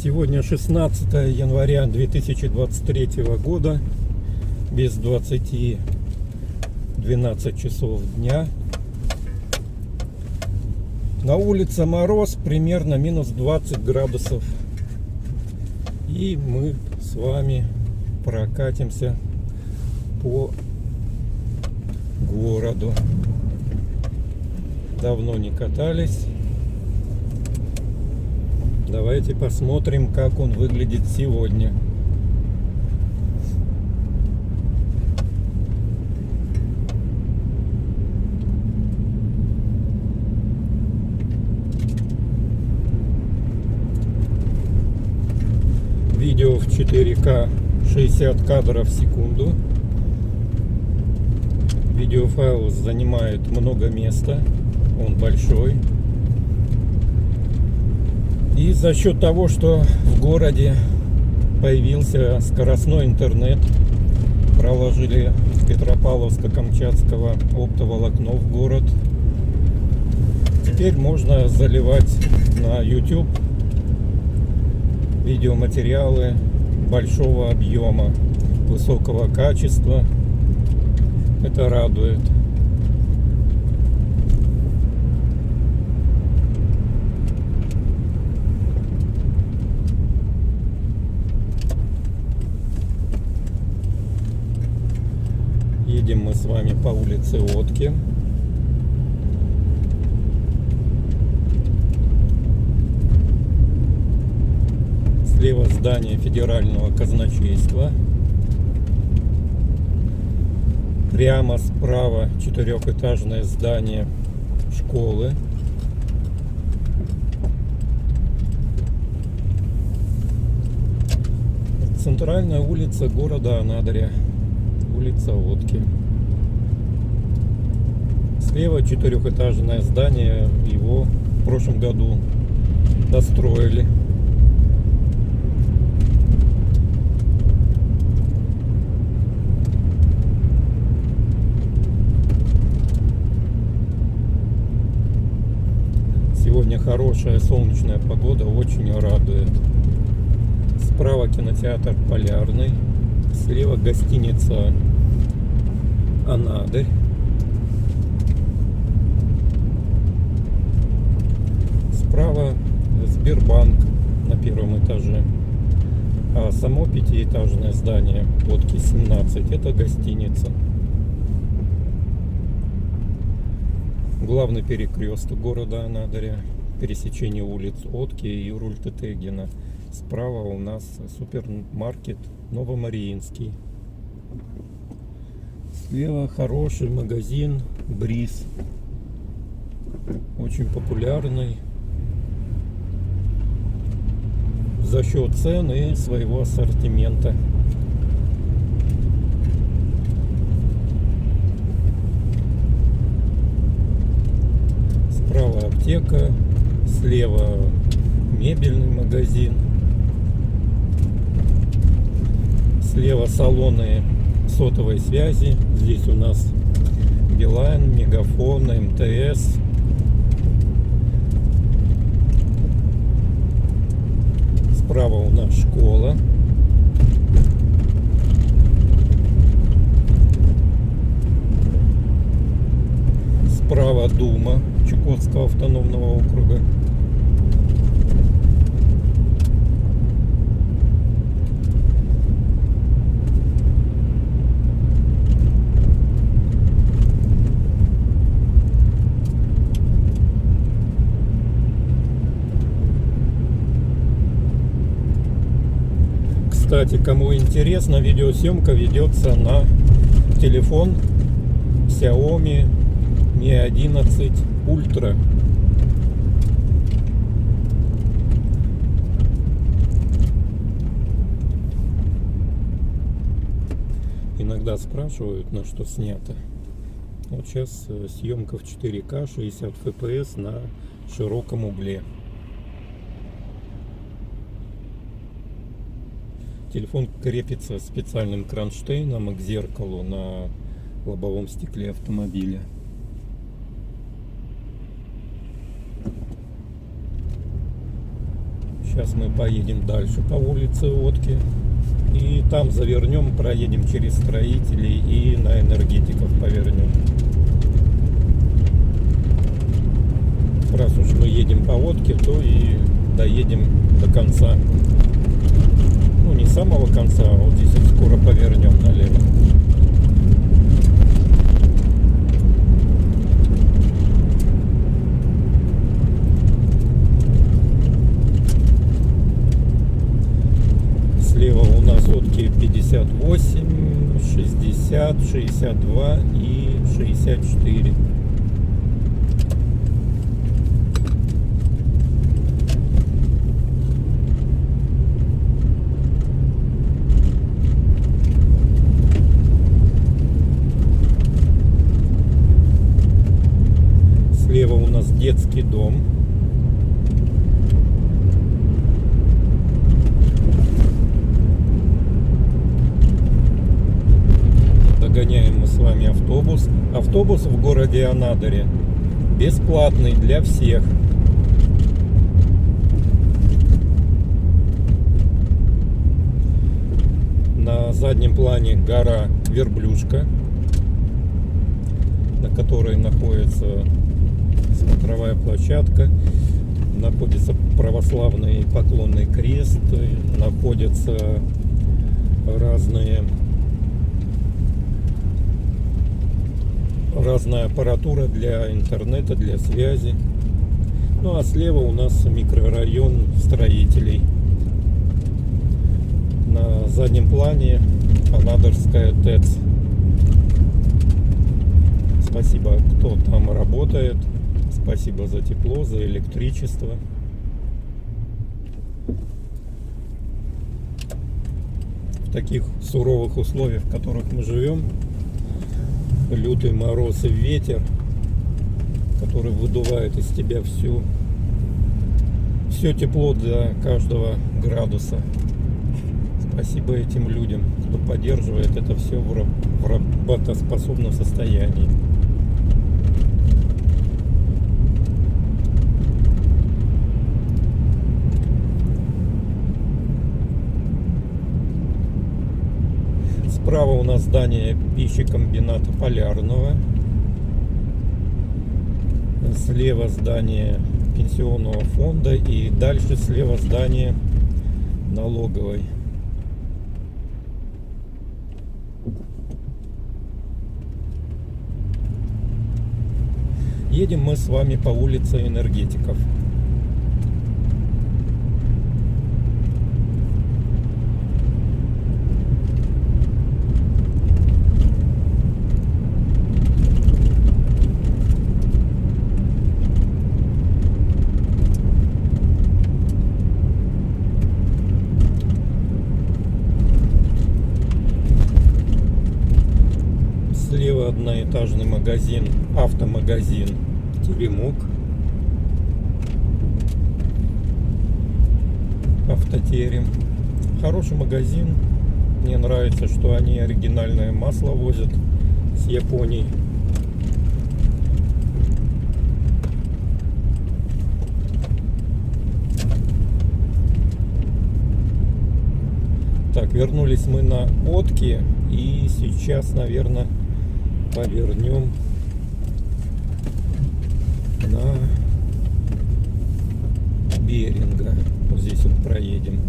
Сегодня 16 января 2023 года, без 12 часов дня. На улице мороз, примерно минус 20 градусов. И мы с вами прокатимся по городу. Давно не катались. Давайте посмотрим, как он выглядит сегодня. Видео в 4К 60 кадров в секунду. Видеофайл занимает много места, он большой. И за счет того, что в городе появился скоростной интернет, проложили с Петропавловска-Камчатского оптоволокно в город, теперь можно заливать на YouTube видеоматериалы большого объема, высокого качества. Это радует. Едем мы с вами по улице Отки. Слева здание федерального казначейства. Прямо справа четырехэтажное здание школы. Центральная улица города Анадыря. Улица Отки. Слева четырехэтажное здание, его в прошлом году достроили. Сегодня хорошая солнечная погода, очень радует. Справа кинотеатр Полярный. Слева гостиница Анадырь. Справа Сбербанк на первом этаже. А само пятиэтажное здание Отки 17 это гостиница. Главный перекресток города Анадыря. Пересечение улиц Отки и Юруль-Тетегина. Справа у нас супермаркет Новомариинский. Слева хороший магазин Бриз. Очень популярный. За счет цен и своего ассортимента. Справа аптека. Слева мебельный магазин. Слева салоны сотовой связи. Здесь у нас Билайн, Мегафон, МТС. Справа у нас школа. Справа Дума Чукотского автономного округа. Кстати, кому интересно, видеосъемка ведется на телефон Xiaomi Mi 11 Ultra. Иногда спрашивают, на что снято. Вот сейчас съемка в 4К 60 FPS на широком угле. Телефон крепится специальным кронштейном к зеркалу на лобовом стекле автомобиля. Сейчас мы поедем дальше по улице Отки. И там завернем, проедем через строителей и на энергетиков повернем. Раз уж мы едем по Отке, то и доедем до конца. Ну, не с самого конца, а вот здесь вот скоро повернем налево. Слева у нас Отки 58, 60, 62 и 64. Слева у нас детский дом. Догоняем мы с вами автобус. Автобус в городе Анадыря бесплатный для всех. На заднем плане гора Верблюжка, на которой находится смотровая площадка, находится православный поклонный крест, находятся разная аппаратура для интернета, для связи. Ну а слева у нас микрорайон строителей. На заднем плане Анадырская ТЭЦ. Спасибо, кто там работает. Спасибо за тепло, за электричество. В таких суровых условиях, в которых мы живем, лютый мороз и ветер, который выдувает из тебя все тепло до каждого градуса. Спасибо этим людям, кто поддерживает это все в работоспособном состоянии. Справа у нас здание пищекомбината Полярного. Слева здание пенсионного фонда. И дальше слева здание налоговой. Едем мы с вами по улице Энергетиков. Слева одноэтажный магазин, автомагазин Теремок. Автотерем. Хороший магазин. Мне нравится, что они оригинальное масло возят с Японии. Так, вернулись мы на Отки. И сейчас, наверное, повернем на Беринга. Вот здесь вот проедем.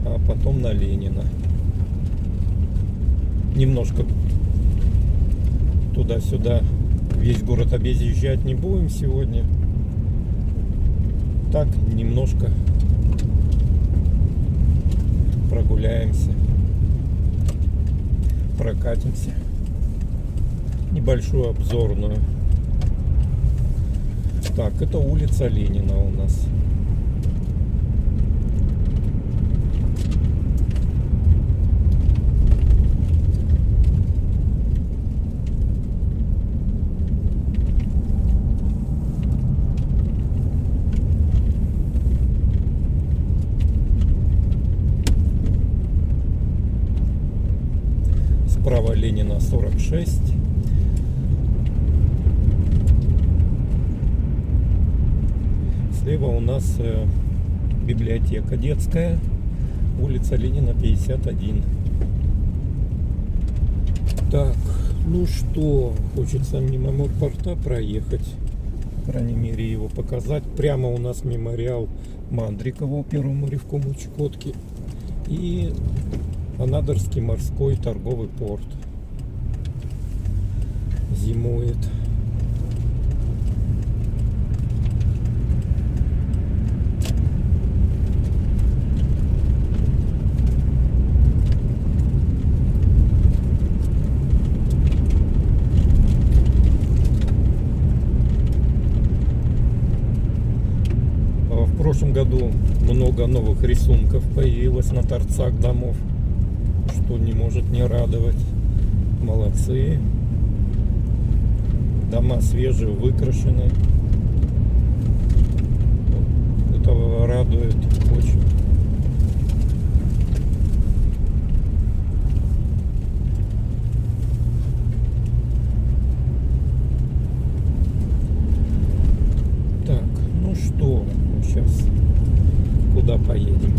А потом на Ленина. Немножко туда-сюда весь город объезжать не будем сегодня. Так, немножко прогуляемся. Прокатимся. Небольшую обзорную. Так, это улица Ленина у нас. Справа Ленина 46. Слева у нас библиотека детская, улица Ленина, 51. Так, ну что, хочется мимо морпорта проехать, по крайней мере его показать. Прямо у нас мемориал Мандрикову, первому ревкому Чукотки, и Анадырский морской торговый порт зимует. В прошлом году много новых рисунков появилось на торцах домов, что не может не радовать. Молодцы. Дома свежие, выкрашены. Это радует очень. Так, ну что, сейчас куда поедем?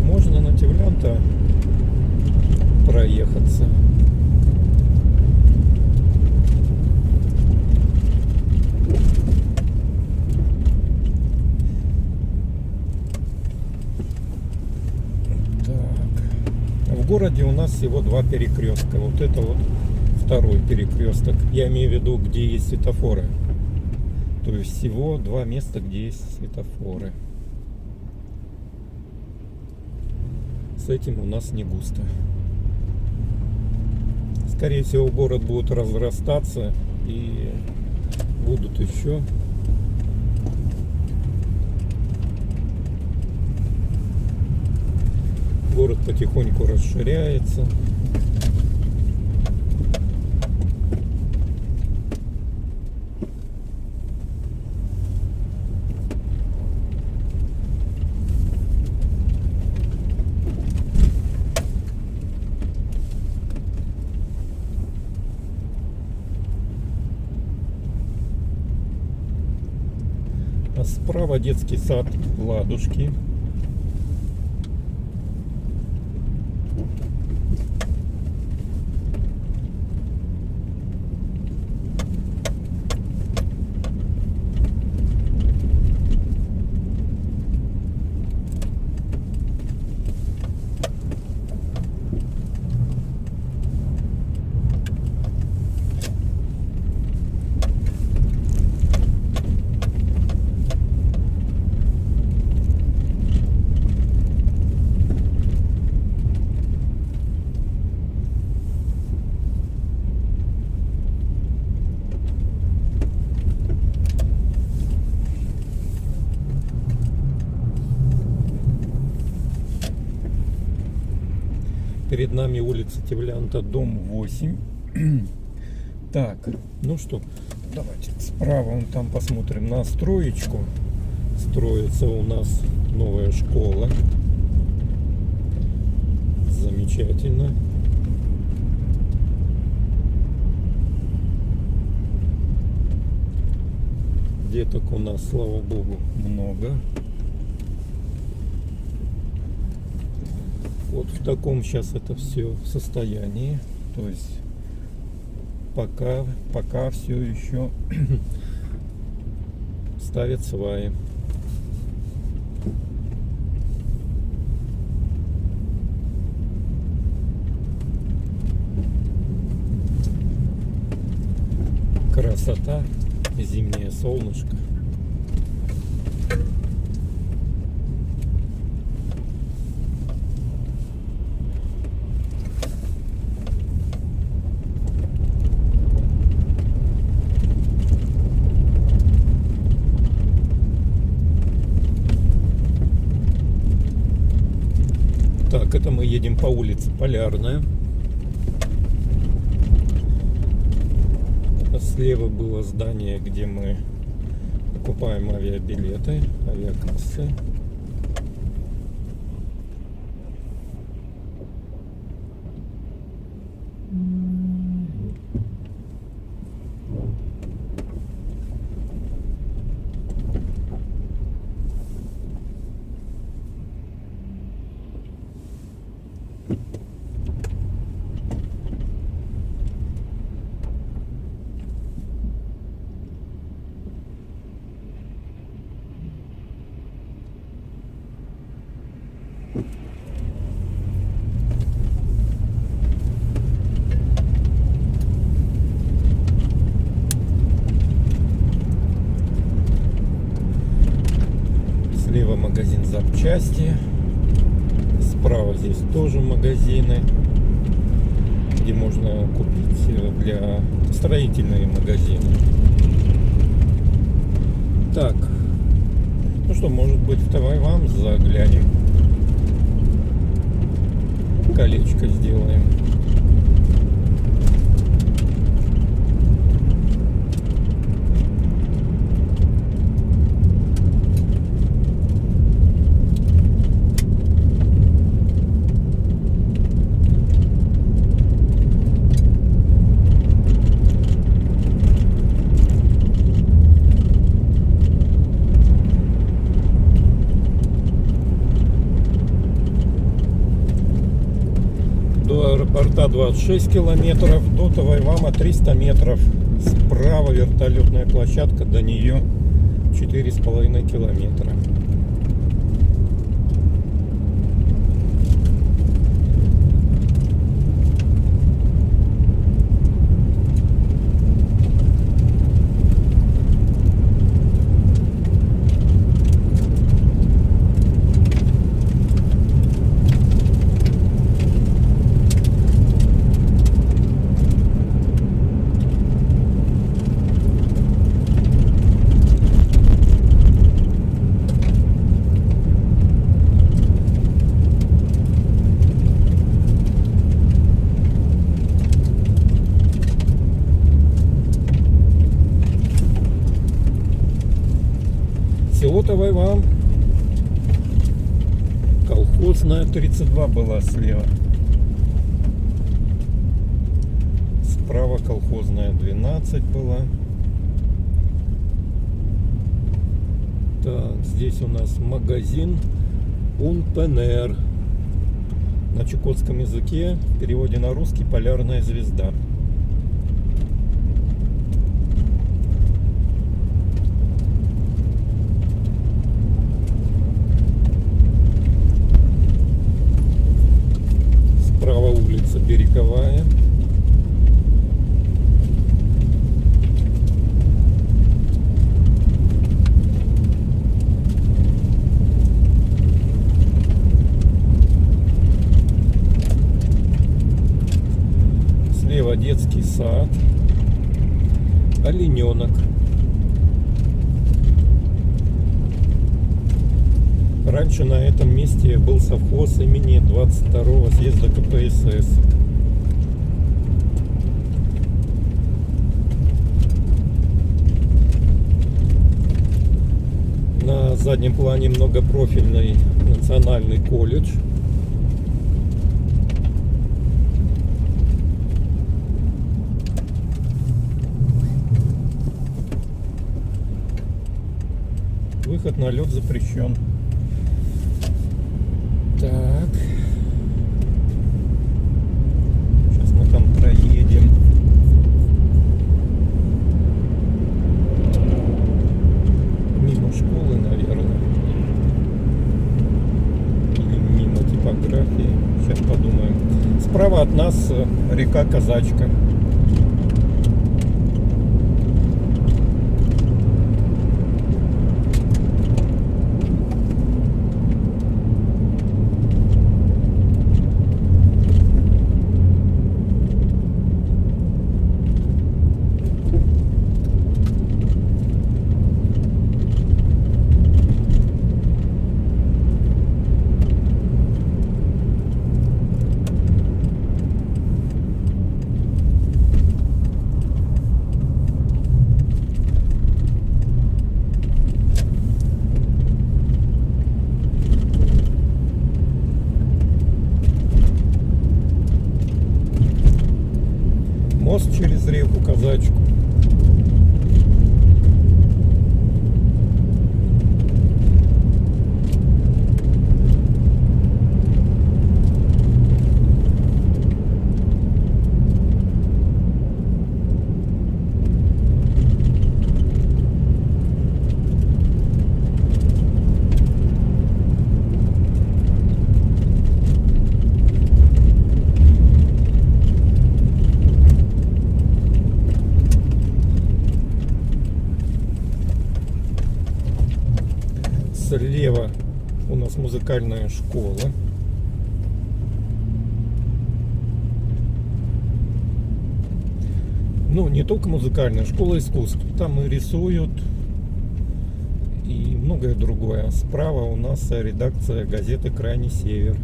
Можно на Тевлянта проехаться. Так. В городе у нас всего два перекрестка. Вот это вот второй перекресток. Я имею в виду, где есть светофоры. То есть всего два места, где есть светофоры. С этим у нас не густо. Скорее всего, город будет разрастаться и будут еще город потихоньку расширяется. А справа детский сад Ладушки. Перед нами улица Тевлянта, дом 8. Так, ну что, давайте справа вон там посмотрим на строечку. Строится у нас новая школа. Замечательно. Деток у нас, слава богу, много. Вот в таком сейчас это все состоянии. То есть пока все еще ставят сваи. Красота, зимнее солнышко. Так, это мы едем по улице Полярная. Слева было здание, где мы покупаем авиабилеты, авиакассы. Слева магазин запчасти. Справа здесь тоже магазины, где можно купить для строительные магазины. Так, ну что, может быть, в Тайвань заглянем, колечко сделаем. До аэропорта 26 километров, до Тайваня 300 метров. Справа вертолетная площадка, до нее 4,5 километра. Село Тайвань. Колхозная 32 была слева. Справа колхозная 12 была. Так, здесь у нас магазин Унпенер. На чукотском языке, в переводе на русский, полярная звезда. Справа улица Береговая. Слева детский сад. Олененок. Раньше на этом месте был совхоз имени 22-го съезда КПСС. На заднем плане многопрофильный национальный колледж. Выход на лед запрещен. Так. Сейчас мы там проедем. Мимо школы, наверное. Или мимо типографии. Сейчас подумаем. Справа от нас река Казачка. Мост через реку Казачку. Слева у нас музыкальная школа. Ну, не только музыкальная, школа искусств. Там и рисуют, и многое другое. Справа у нас редакция газеты «Крайний север».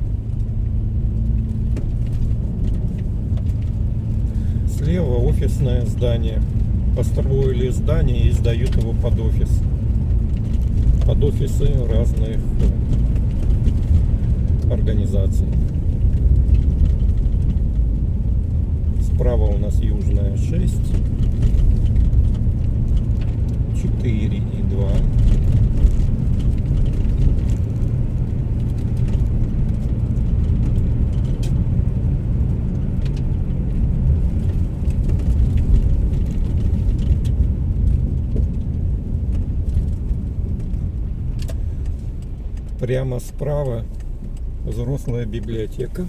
Слева офисное здание. Построили здание и сдают его под офис. Под офисы разных организаций. Справа у нас Южная 6, 4 и 2. Прямо справа взрослая библиотека.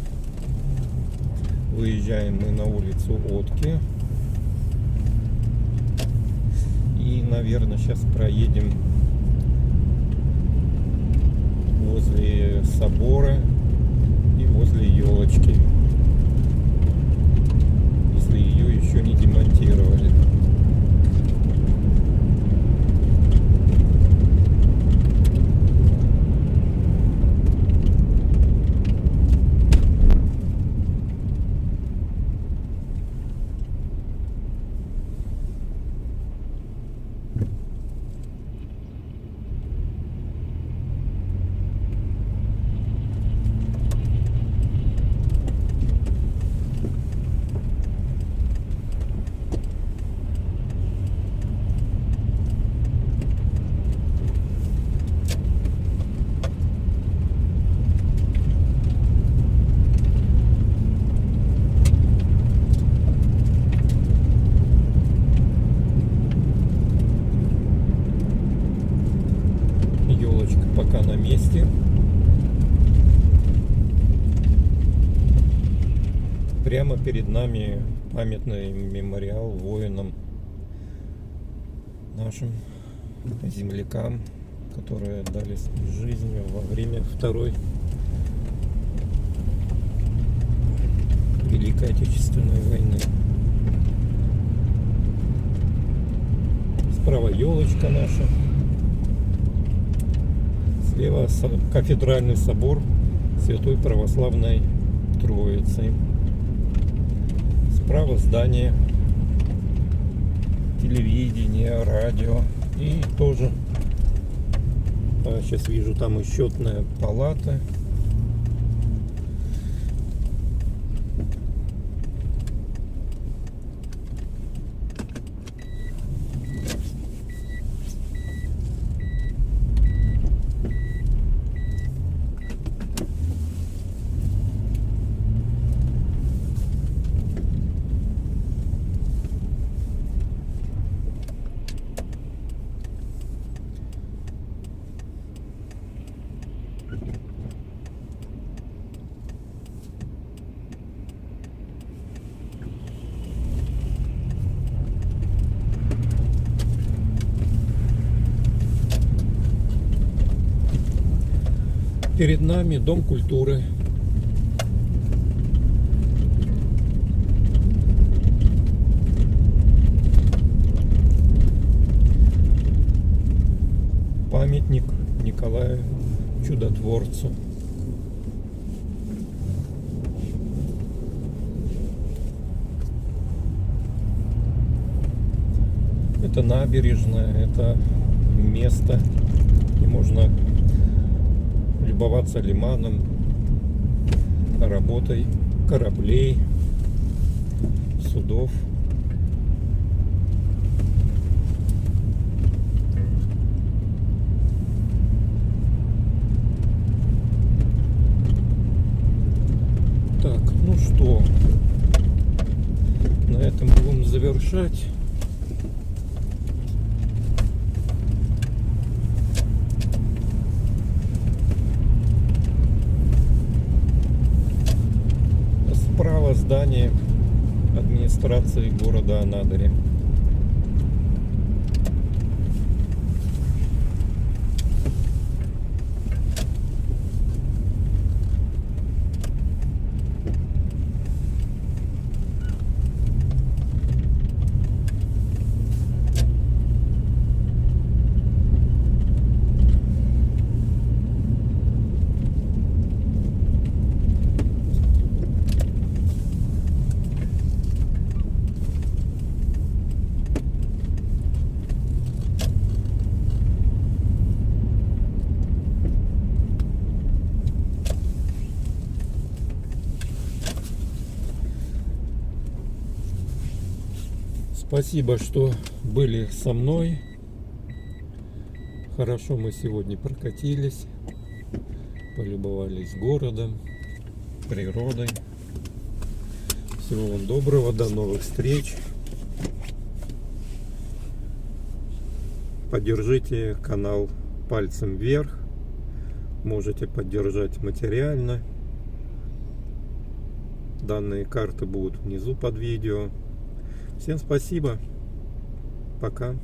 Выезжаем мы на улицу Отки. И, наверное, сейчас проедем возле собора и возле елочки. Если ее еще не демонтировали. Пока на месте. Прямо перед нами памятный мемориал воинам, нашим землякам, которые отдали жизнь во время Второй Великой Отечественной войны. Справа елочка наша. Слева кафедральный собор Святой Православной Троицы. Справа здание телевидения, радио. И тоже сейчас вижу там и счетная палата. Перед нами Дом культуры. Памятник Николаю Чудотворцу. Это набережная, это место, где можно любоваться лиманом, работой кораблей, судов. Так, ну что, на этом будем завершать. Справа здание администрации города Анадыря. Спасибо, что были со мной. Хорошо мы сегодня прокатились, полюбовались городом, природой. Всего вам доброго, до новых встреч. Поддержите канал пальцем вверх. Можете поддержать материально. Данные карты будут внизу под видео. Всем спасибо. Пока.